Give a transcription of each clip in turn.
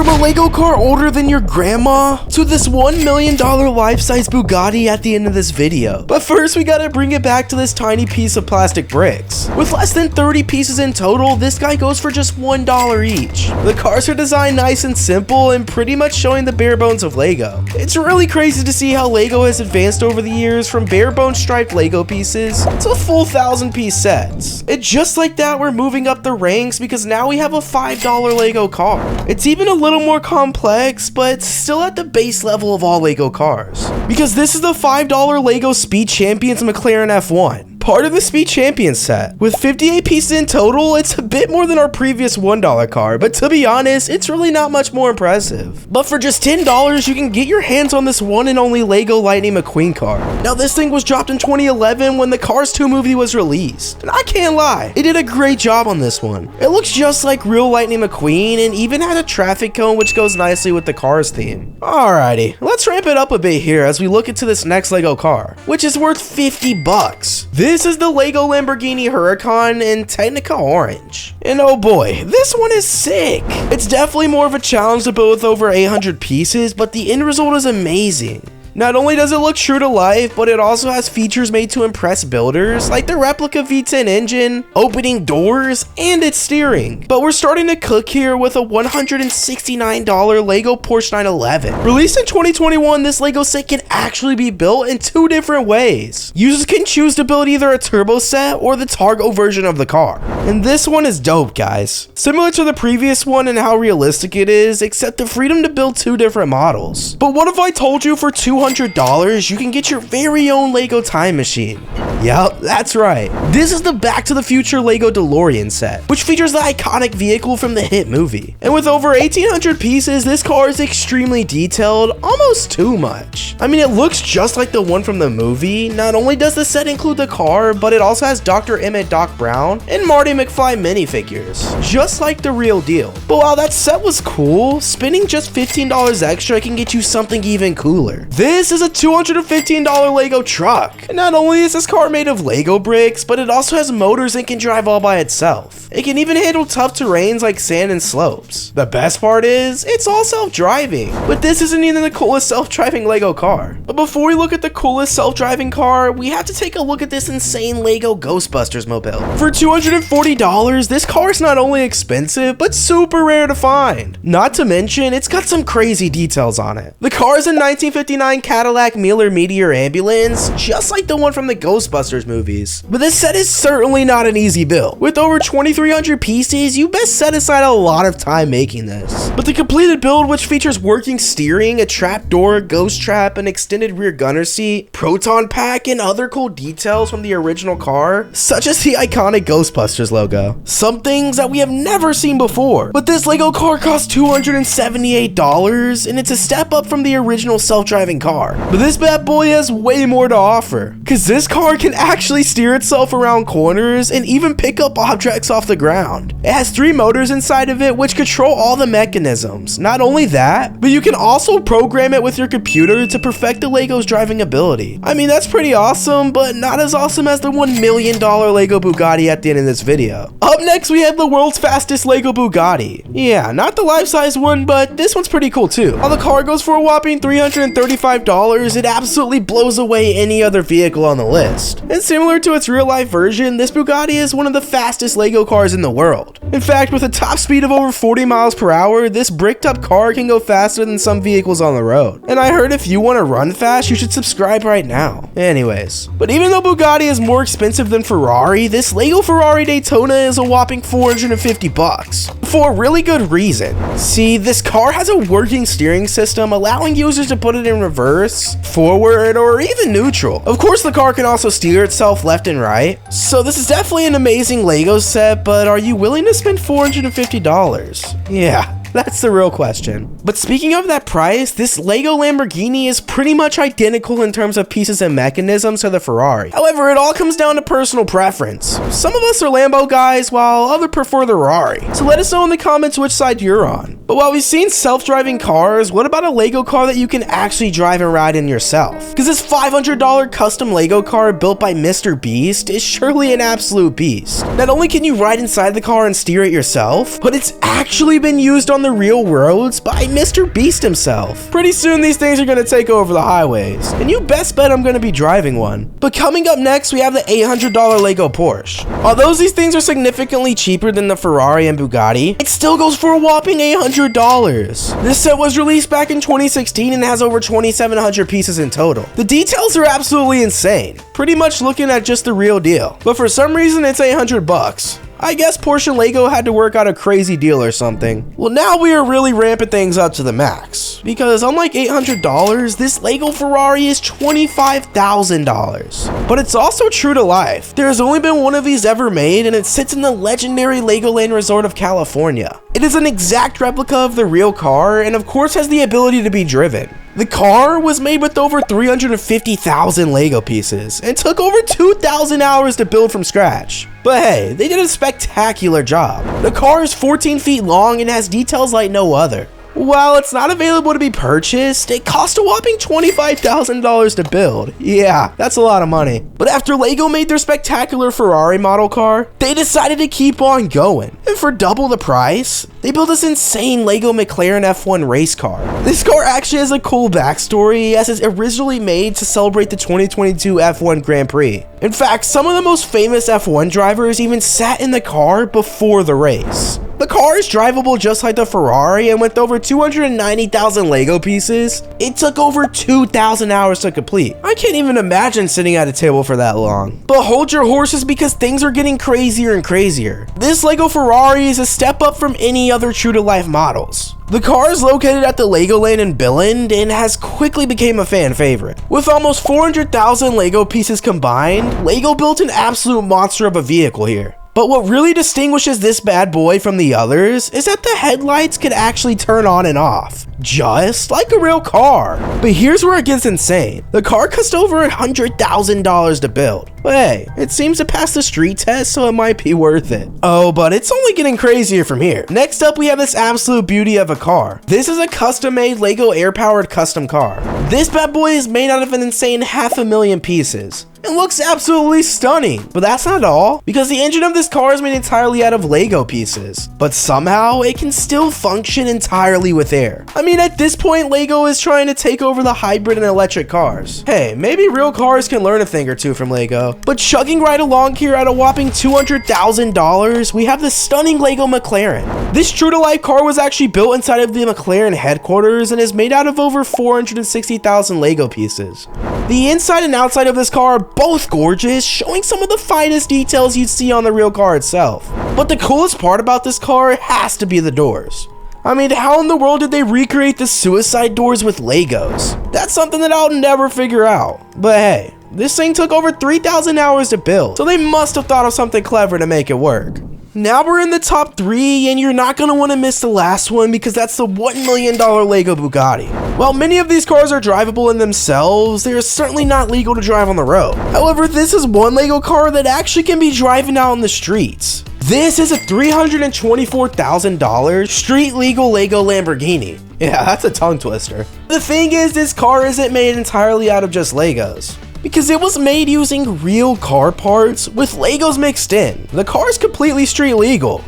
From a Lego car older than your grandma to this $1 million life-size Bugatti at the end of this video. But first, we gotta bring it back to this tiny piece of plastic bricks. With less than 30 pieces in total, this guy goes for just $1 each. The cars are designed nice and simple and pretty much showing the bare bones of Lego. It's really crazy to see how Lego has advanced over the years from bare bones striped Lego pieces to full 1,000-piece sets. And just like that, we're moving up the ranks because now we have a $5 Lego car. It's even a little more complex, but still at the base level of all Lego cars. Because this is the $5 Lego Speed Champions McLaren F1. Part of the Speed Champion set. With 58 pieces in total, it's a bit more than our previous $1 car, but to be honest, it's really not much more impressive. But for just $10, you can get your hands on this one and only Lego Lightning McQueen car. Now, this thing was dropped in 2011 when the Cars 2 movie was released, and I can't lie, they did a great job on this one. It looks just like real Lightning McQueen and even had a traffic cone which goes nicely with the Cars theme. Alrighty, let's ramp it up a bit here as we look into this next Lego car, which is worth 50 bucks. This is the Lego Lamborghini Huracan in Technica Orange. And oh boy, this one is sick. It's definitely more of a challenge to build with over 800 pieces, but the end result is amazing. Not only does it look true to life, but it also has features made to impress builders, like the replica V10 engine, opening doors, and its steering. But we're starting to cook here with a $169 Lego Porsche 911. Released in 2021, this Lego set can actually be built in two different ways. Users can choose to build either a turbo set or the Targo version of the car. And this one is dope, guys. Similar to the previous one and how realistic it is, except the freedom to build two different models. But what if I told you for $200 you can get your very own Lego time machine? Yep, that's right. This is the Back to the Future Lego DeLorean set, which features the iconic vehicle from the hit movie. And with over 1,800 pieces, this car is extremely detailed, almost too much. I mean, it looks just like the one from the movie. Not only does the set include the car, but it also has Dr. Emmett Doc Brown and Marty McFly minifigures, just like the real deal. But while that set was cool, spending just $15 extra can get you something even cooler. This is a $215 Lego truck. And not only is this car made of Lego bricks, but it also has motors and can drive all by itself. It can even handle tough terrains like sand and slopes. The best part is, it's all self-driving. But this isn't even the coolest self-driving Lego car. But before we look at the coolest self-driving car, we have to take a look at this insane Lego Ghostbusters mobile. For $240, this car is not only expensive, but super rare to find. Not to mention, it's got some crazy details on it. The car is a 1959 Cadillac Miller Meteor ambulance, just like the one from the Ghostbusters movies. But this set is certainly not an easy build. With over 2,300 pieces, you best set aside a lot of time making this. But the completed build, which features working steering, a trap door, ghost trap, an extended rear gunner seat, proton pack, and other cool details from the original car, such as the iconic Ghostbusters logo. Some things that we have never seen before. But this Lego car costs $278, and it's a step up from the original self-driving car. But this bad boy has way more to offer, cause this car can actually steer itself around corners and even pick up objects off the ground. It has 3 motors inside of it which control all the mechanisms. Not only that, but you can also program it with your computer to perfect the Lego's driving ability. I mean, that's pretty awesome, but not as awesome as the $1 million Lego Bugatti at the end of this video. Up next, we have the world's fastest Lego Bugatti. Yeah, not the life-size one, but this one's pretty cool too. While the car goes for a whopping $335, it absolutely blows away any other vehicle on the list. And similar to its real-life version, this Bugatti is one of the fastest Lego cars in the world. In fact, with a top speed of over 40 miles per hour, this bricked-up car can go faster than some vehicles on the road. And I heard if you want to run fast, you should subscribe right now. Anyways, but even though Bugatti is more expensive than Ferrari, this Lego Ferrari Daytona is a whopping 450 bucks. For a really good reason. See, this car has a working steering system allowing users to put it in reverse, forward, or even neutral. Of course, the car can also steer itself left and right. So this is definitely an amazing Lego set, but are you willing to spend $450? Yeah. That's the real question. But speaking of that price, this Lego Lamborghini is pretty much identical in terms of pieces and mechanisms to the Ferrari. However, it all comes down to personal preference. Some of us are Lambo guys, while others prefer the Ferrari. So let us know in the comments which side you're on. But while we've seen self-driving cars, what about a Lego car that you can actually drive and ride in yourself? Because this $500 custom Lego car built by Mr. Beast is surely an absolute beast. Not only can you ride inside the car and steer it yourself, but it's actually been used on on the real roads by Mr. Beast himself. Pretty soon these things are gonna take over the highways, and you best bet I'm gonna be driving one. But coming up next, we have the $800 Lego Porsche. Although these things are significantly cheaper than the Ferrari and Bugatti, it still goes for a whopping $800. This set was released back in 2016 and has over 2,700 pieces in total. The details are absolutely insane, pretty much looking at just the real deal. But for some reason, it's 800 bucks. I guess Porsche and Lego had to work out a crazy deal or something. Well, now we are really ramping things up to the max, because unlike $800, this Lego Ferrari is $25,000. But it's also true to life. There has only been one of these ever made, and it sits in the legendary Legoland Resort of California. It is an exact replica of the real car, and of course has the ability to be driven. The car was made with over 350,000 Lego pieces and took over 2,000 hours to build from scratch. But hey, they did a spectacular job. The car is 14 feet long and has details like no other. While it's not available to be purchased, it cost a whopping $25,000 to build. Yeah, that's a lot of money. But after Lego made their spectacular Ferrari model car, they decided to keep on going. And for double the price, they built this insane Lego McLaren F1 race car. This car actually has a cool backstory, as it's originally made to celebrate the 2022 F1 Grand Prix. In fact, some of the most famous F1 drivers even sat in the car before the race. The car is drivable just like the Ferrari, and with over 290,000 Lego pieces, it took over 2,000 hours to complete. I can't even imagine sitting at a table for that long. But hold your horses, because things are getting crazier and crazier. This Lego Ferrari is a step up from any other true-to-life models. The car is located at the Legoland in Billund and has quickly become a fan favorite. With almost 400,000 Lego pieces combined, Lego built an absolute monster of a vehicle here. But what really distinguishes this bad boy from the others is that the headlights can actually turn on and off, just like a real car. But here's where it gets insane. The car cost over $100,000 to build. But hey, it seems to pass the street test, so it might be worth it. Oh, but it's only getting crazier from here. Next up, we have this absolute beauty of a car. This is a custom-made Lego air-powered custom car. This bad boy is made out of an insane 500,000 pieces. It looks absolutely stunning, but that's not all, because the engine of this car is made entirely out of Lego pieces, but somehow it can still function entirely with air. I mean, at this point, Lego is trying to take over the hybrid and electric cars. Hey, maybe real cars can learn a thing or two from Lego. But chugging right along here at a whopping $200,000, we have the stunning Lego McLaren. This true-to-life car was actually built inside of the McLaren headquarters and is made out of over 460,000 Lego pieces. The inside and outside of this car are both gorgeous, showing some of the finest details you'd see on the real car itself. But the coolest part about this car has to be the doors. I mean, how in the world did they recreate the suicide doors with Legos? That's something that I'll never figure out. But hey, this thing took over 3,000 hours to build, so they must have thought of something clever to make it work. Now we're in the top 3, and you're not going to want to miss the last one, because that's the $1 million Lego Bugatti. While many of these cars are drivable in themselves, they are certainly not legal to drive on the road. However, this is one Lego car that actually can be driving out on the streets. This is a $324,000 street legal Lego Lamborghini. Yeah, that's a tongue twister. The thing is, this car isn't made entirely out of just Legos, because it was made using real car parts with Legos mixed in. The car is completely street legal.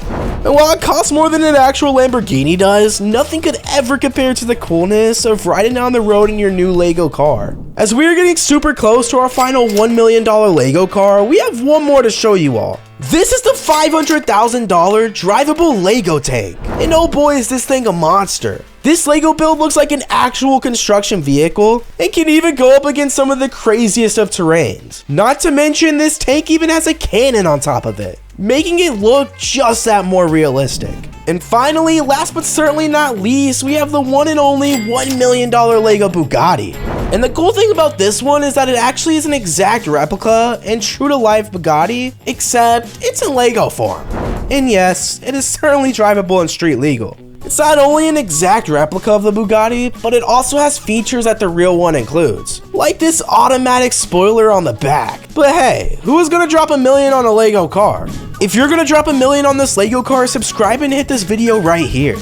And while it costs more than an actual Lamborghini does, nothing could ever compare to the coolness of riding down the road in your new Lego car. As we are getting super close to our final $1 million Lego car, we have one more to show you all. This is the $500,000 drivable Lego tank. And oh boy, is this thing a monster. This Lego build looks like an actual construction vehicle and can even go up against some of the craziest of terrains. Not to mention, this tank even has a cannon on top of it, making it look just that more realistic. And finally, last but certainly not least, we have the one and only $1 million Lego Bugatti. And the cool thing about this one is that it actually is an exact replica and true-to-life Bugatti, except it's in Lego form. And yes, it is certainly drivable and street legal. It's not only an exact replica of the Bugatti, but it also has features that the real one includes, like this automatic spoiler on the back. But hey, who is gonna drop $1 million on a Lego car? If you're gonna drop $1 million on this Lego car, subscribe and hit this video right here.